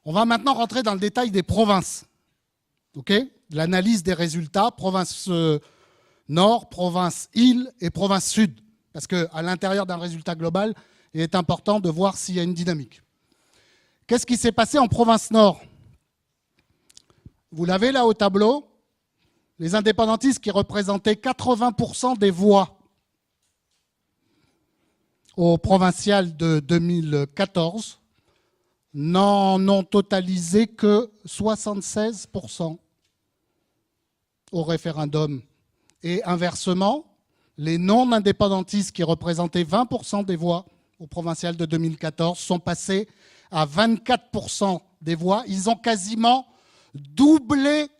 On va maintenant rentrer dans le détail des provinces. OK ? L'analyse des résultats, province nord, province île et province sud. Parce qu'à l'intérieur d'un résultat global, il est important de voir s'il y a une dynamique. Qu'est-ce qui s'est passé en province nord ? Vous l'avez là au tableau, les indépendantistes qui représentaient 80% des voix au provincial de 2014 n'en ont totalisé que 76% au référendum. Et inversement, les non-indépendantistes qui représentaient 20% des voix au provincial de 2014 sont passés à 24% des voix. Ils ont quasiment doublé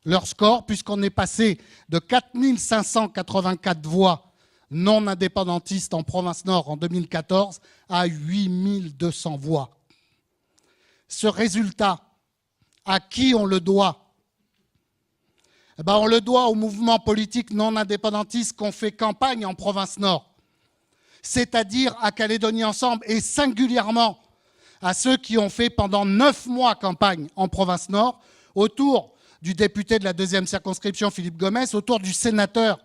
leur score, puisqu'on est passé de 4584 voix non indépendantistes en province nord en 2014 à 8200 voix. Ce résultat, à qui on le doit ? On le doit aux mouvements politiques non indépendantistes qui ont fait campagne en province nord, c'est-à-dire à Calédonie Ensemble et singulièrement à ceux qui ont fait pendant 9 mois campagne en province nord, autour du député de la 2e circonscription Philippe Gomès, autour du sénateur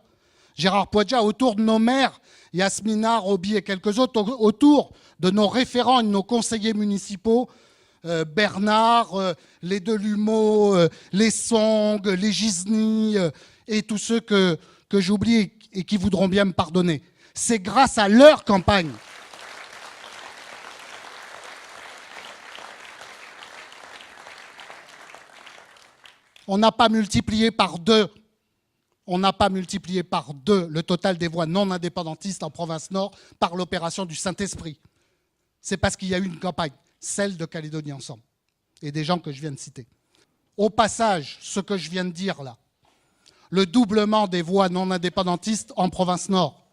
Gérard Poadja, autour de nos maires Yasmina, Roby et quelques autres, autour de nos référents et de nos conseillers municipaux, Bernard, les Delumeau, les Song, les Gisny et tous ceux que j'oublie et qui voudront bien me pardonner. C'est grâce à leur campagne. On n'a pas multiplié par deux. On n'a pas multiplié par 2 le total des voix non indépendantistes en province nord par l'opération du Saint-Esprit. C'est parce qu'il y a eu une campagne, celle de Calédonie Ensemble, et des gens que je viens de citer. Au passage, ce que je viens de dire là, le doublement des voix non indépendantistes en province nord,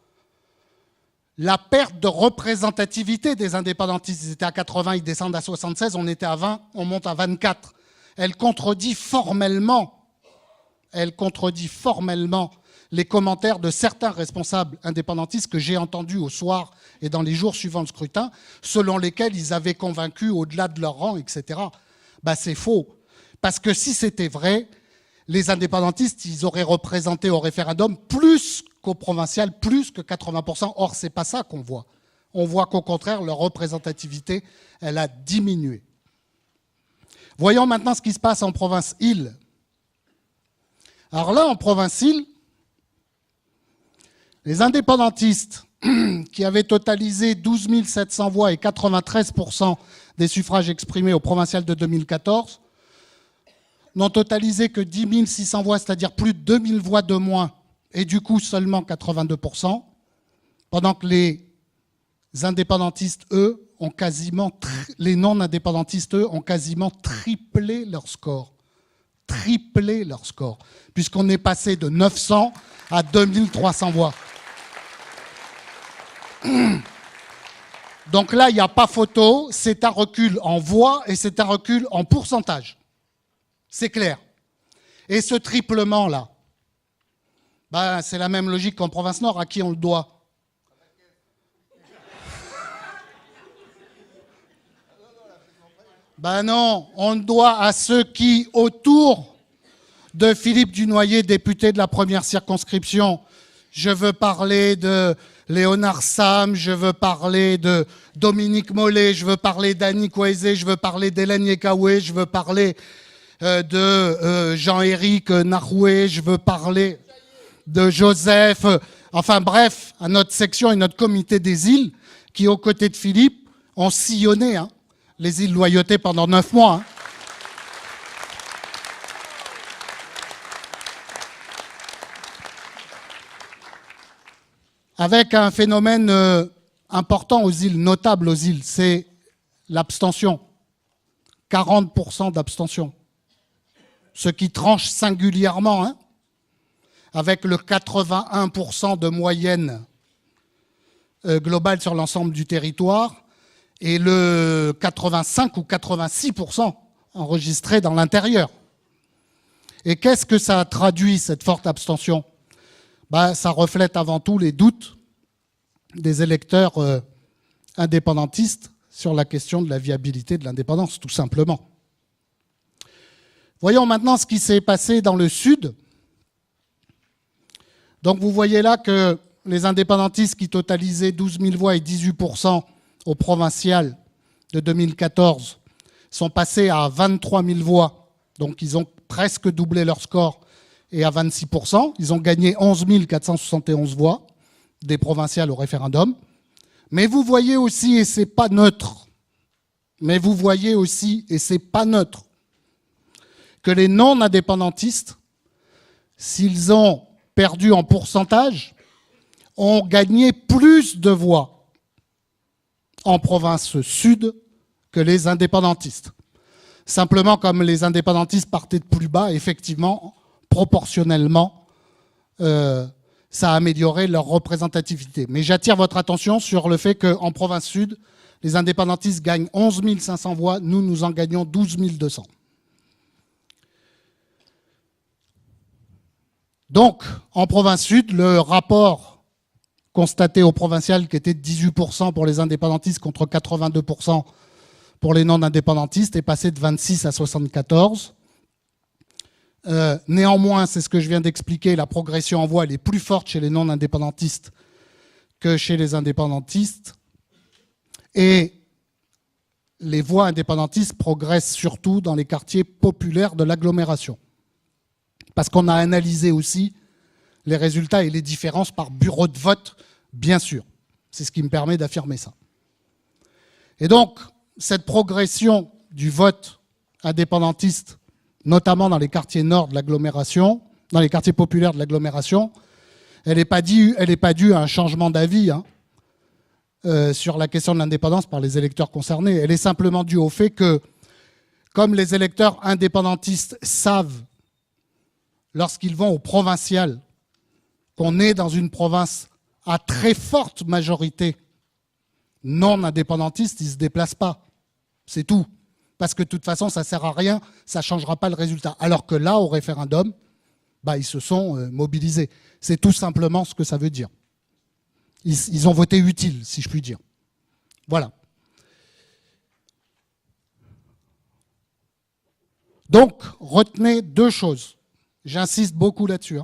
la perte de représentativité des indépendantistes, ils étaient à 80, ils descendent à 76, on était à 20, on monte à 24. Elle contredit formellement les commentaires de certains responsables indépendantistes que j'ai entendus au soir et dans les jours suivant le scrutin, selon lesquels ils avaient convaincu au-delà de leur rang, etc. C'est faux. Parce que si c'était vrai, les indépendantistes, ils auraient représenté au référendum plus qu'au provincial, plus que 80%. Or, ce n'est pas ça qu'on voit. On voit qu'au contraire, leur représentativité, elle a diminué. Voyons maintenant ce qui se passe en province île. Alors là, en province île, les indépendantistes qui avaient totalisé 12 700 voix et 93% des suffrages exprimés au provincial de 2014 n'ont totalisé que 10 600 voix, c'est-à-dire plus de 2000 voix de moins, et du coup seulement 82%, pendant que les indépendantistes, eux, les non-indépendantistes, eux, ont quasiment triplé leur score. Puisqu'on est passé de 900 à 2300 voix. Donc là, il n'y a pas photo, c'est un recul en voix et c'est un recul en pourcentage. C'est clair. Et ce triplement-là, c'est la même logique qu'en province nord, à qui on le doit ? Non, on le doit à ceux qui, autour de Philippe Dunoyer, député de la 1re circonscription, je veux parler de Léonard Sam, je veux parler de Dominique Mollet, je veux parler d'Annie Kouaizé, je veux parler d'Hélène Yekaoué, je veux parler de Jean-Éric Naroué, je veux parler de Joseph, enfin bref, à notre section et notre comité des îles, qui, aux côtés de Philippe, ont sillonné les îles Loyauté pendant 9 mois. Avec un phénomène important aux îles, notable aux îles, c'est l'abstention. 40% d'abstention. Ce qui tranche singulièrement, avec le 81% de moyenne globale sur l'ensemble du territoire, et le 85 ou 86% enregistré dans l'intérieur. Et qu'est-ce que ça traduit, cette forte abstention ? Ça reflète avant tout les doutes des électeurs indépendantistes sur la question de la viabilité de l'indépendance, tout simplement. Voyons maintenant ce qui s'est passé dans le Sud. Donc vous voyez là que les indépendantistes qui totalisaient 12 000 voix et 18% au provincial de 2014 sont passés à 23 000 voix. Donc ils ont presque doublé leur score et à 26%. Ils ont gagné 11 471 voix des provinciales au référendum. Mais vous voyez aussi, et c'est pas neutre, que les non-indépendantistes, s'ils ont perdu en pourcentage, ont gagné plus de voix en province sud que les indépendantistes. Simplement, comme les indépendantistes partaient de plus bas, effectivement, proportionnellement, ça a amélioré leur représentativité. Mais j'attire votre attention sur le fait qu'en province sud, les indépendantistes gagnent 11 500 voix, nous en gagnons 12 200. Donc, en province sud, le rapport constaté au provincial, qui était de 18% pour les indépendantistes contre 82% pour les non-indépendantistes, est passé de 26 à 74. Néanmoins, c'est ce que je viens d'expliquer, la progression en voix elle est plus forte chez les non-indépendantistes que chez les indépendantistes. Et les voix indépendantistes progressent surtout dans les quartiers populaires de l'agglomération. Parce qu'on a analysé aussi les résultats et les différences par bureau de vote, bien sûr. C'est ce qui me permet d'affirmer ça. Et donc, cette progression du vote indépendantiste, notamment dans les quartiers nord de l'agglomération, dans les quartiers populaires de l'agglomération, elle n'est pas due à un changement d'avis sur la question de l'indépendance par les électeurs concernés. Elle est simplement due au fait que, comme les électeurs indépendantistes savent, lorsqu'ils vont au provincial, qu'on est dans une province à très forte majorité non indépendantiste, ils ne se déplacent pas. C'est tout. Parce que de toute façon, ça ne sert à rien, ça ne changera pas le résultat. Alors que là, au référendum, ils se sont mobilisés. C'est tout simplement ce que ça veut dire. Ils ont voté utile, si je puis dire. Voilà. Donc, retenez deux choses. J'insiste beaucoup là-dessus.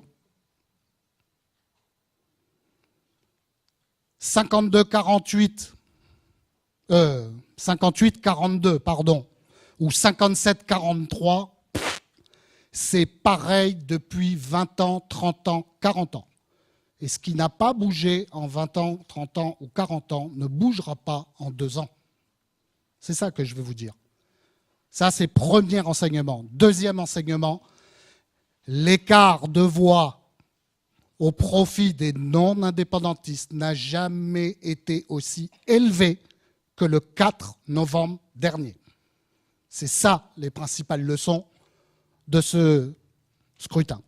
58-42, pardon, ou 57-43, c'est pareil depuis 20 ans, 30 ans, 40 ans. Et ce qui n'a pas bougé en 20 ans, 30 ans ou 40 ans ne bougera pas en 2 ans. C'est ça que je vais vous dire. Ça, c'est premier enseignement. Deuxième enseignement, l'écart de voix au profit des non-indépendantistes n'a jamais été aussi élevé que le 4 novembre dernier. C'est ça les principales leçons de ce scrutin.